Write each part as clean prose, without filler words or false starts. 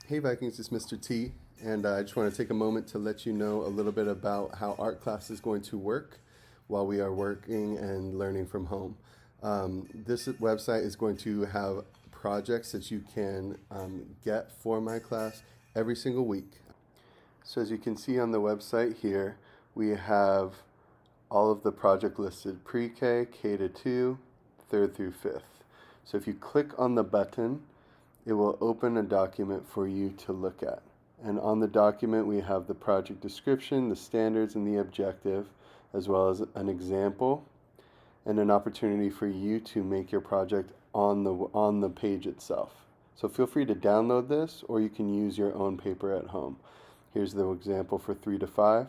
Hey Vikings, it's Mr. T, and I just want to take a moment to let you know a little bit about how art class is going to work while we are working and learning from home. This website is going to have projects that you can get for my class every single week. So as you can see on the website here, we have all of the project listed: pre-K, K to 2, 3rd through 5th. So if you click on the button, it will open a document for you to look at. And on the document, we have the project description, the standards, and the objective, as well as an example and an opportunity for you to make your project on the page itself. So feel free to download this, or you can use your own paper at home. Here's the example for 3 to 5.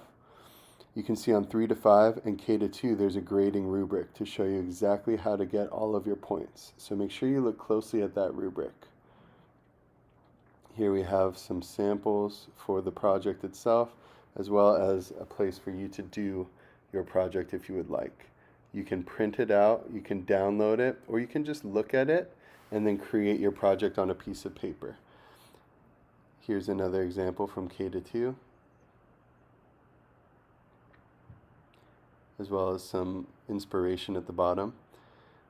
You can see on 3 to 5 and K to 2, there's a grading rubric to show you exactly how to get all of your points. So make sure you look closely at that rubric. Here we have some samples for the project itself, as well as a place for you to do your project if you would like. You can print it out, you can download it, or you can just look at it and then create your project on a piece of paper. Here's another example from K to 2, as well as some inspiration at the bottom.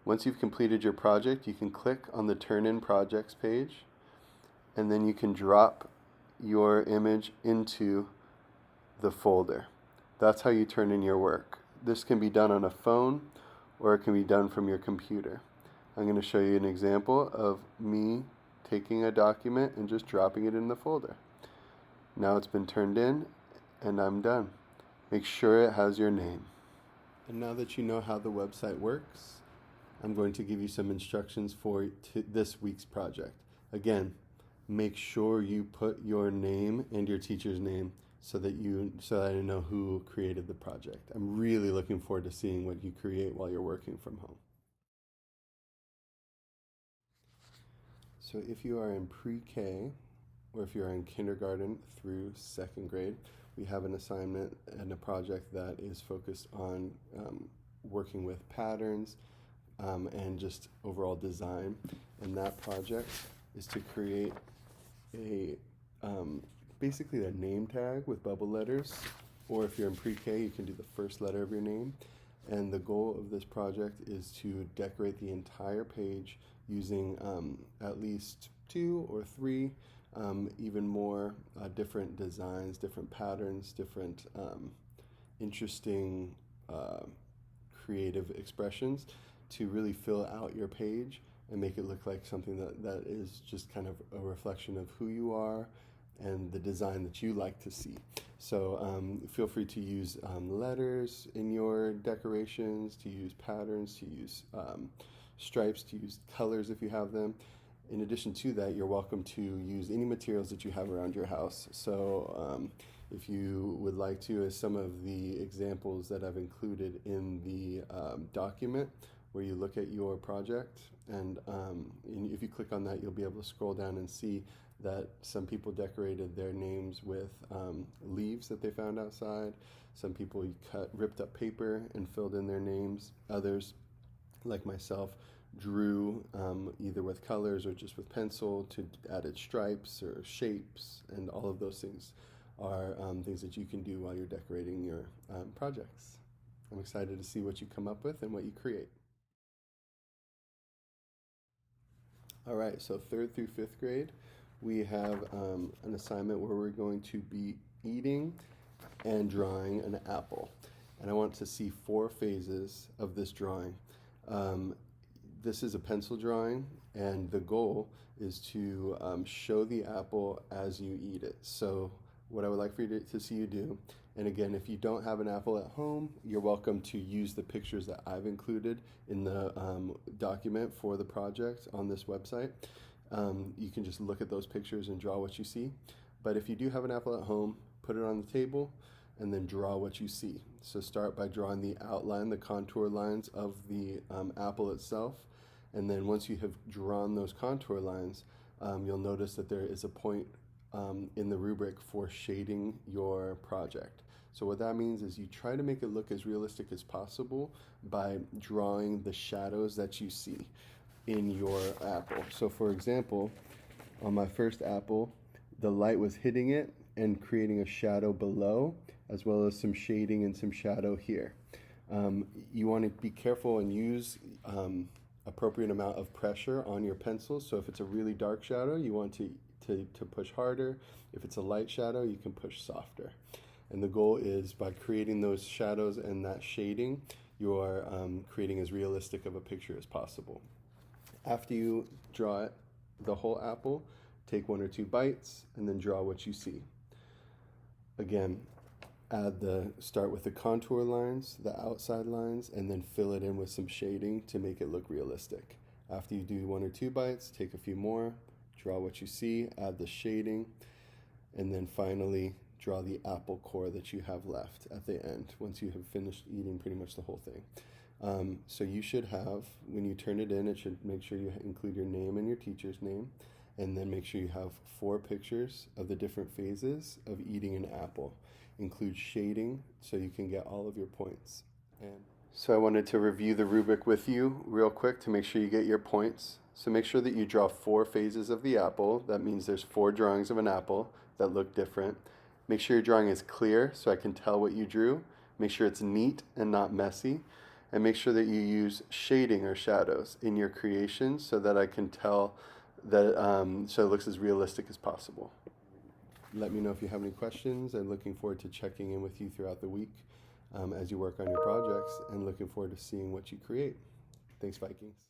Once you've completed your project, you can click on the Turn In Projects page, and then you can drop your image into the folder. That's how you turn in your work. This can be done on a phone, or it can be done from your computer. I'm going to show you an example of me taking a document and just dropping it in the folder. Now it's been turned in, and I'm done. Make sure it has your name. And now that you know how the website works, I'm going to give you some instructions for this week's project. Again, make sure you put your name and your teacher's name so that I know who created the project. I'm really looking forward to seeing what you create while you're working from home. So if you are in pre-K, or if you're in kindergarten through 2nd grade, we have an assignment and a project that is focused on working with patterns and just overall design. And that project is to create basically a name tag with bubble letters, or if you're in pre-K, you can do the first letter of your name. And the goal of this project is to decorate the entire page using at least 2 or 3, even more different designs, different patterns, different interesting creative expressions to really fill out your page and make it look like something that is just kind of a reflection of who you are and the design that you like to see. So feel free to use letters in your decorations, to use patterns, to use stripes, to use colors if you have them. In addition to that, you're welcome to use any materials that you have around your house. So if you would like to, as some of the examples that I've included in the document, where you look at your project, and if you click on that, you'll be able to scroll down and see that some people decorated their names with leaves that they found outside. Some people ripped up paper and filled in their names. Others, like myself, drew either with colors or just with pencil to added stripes or shapes, and all of those things are things that you can do while you're decorating your projects. I'm excited to see what you come up with and what you create. All right, so 3rd through 5th grade, we have an assignment where we're going to be eating and drawing an apple. And I want to see 4 phases of this drawing. This is a pencil drawing, and the goal is to show the apple as you eat it. So what I would like for you to see you do, and again, if you don't have an apple at home, you're welcome to use the pictures that I've included in the document for the project on this website. You can just look at those pictures and draw what you see. But if you do have an apple at home, put it on the table and then draw what you see. So start by drawing the outline, the contour lines of the apple itself. And then once you have drawn those contour lines, you'll notice that there is a point in the rubric for shading your project. So what that means is you try to make it look as realistic as possible by drawing the shadows that you see in your apple. So for example, on my first apple, the light was hitting it and creating a shadow below, as well as some shading and some shadow here. You want to be careful and use appropriate amount of pressure on your pencil. So if it's a really dark shadow, you want to push harder. If it's a light shadow, you can push softer. And the goal is, by creating those shadows and that shading, you are creating as realistic of a picture as possible. After you draw it, the whole apple, take 1 or 2 bites and then draw what you see. Again, start with the contour lines, the outside lines, and then fill it in with some shading to make it look realistic. After you do 1 or 2 bites, take a few more, draw what you see, add the shading, and then finally draw the apple core that you have left at the end once you have finished eating pretty much the whole thing. So you should have, when you turn it in, it should make sure you include your name and your teacher's name, and then make sure you have 4 pictures of the different phases of eating an apple. Include shading so you can get all of your points. And so I wanted to review the rubric with you real quick to make sure you get your points. So make sure that you draw 4 phases of the apple. That means there's 4 drawings of an apple that look different. Make sure your drawing is clear so I can tell what you drew. Make sure it's neat and not messy. And make sure that you use shading or shadows in your creation so that I can tell that so it looks as realistic as possible. Let me know if you have any questions. I'm looking forward to checking in with you throughout the week as you work on your projects, and looking forward to seeing what you create. Thanks, Vikings.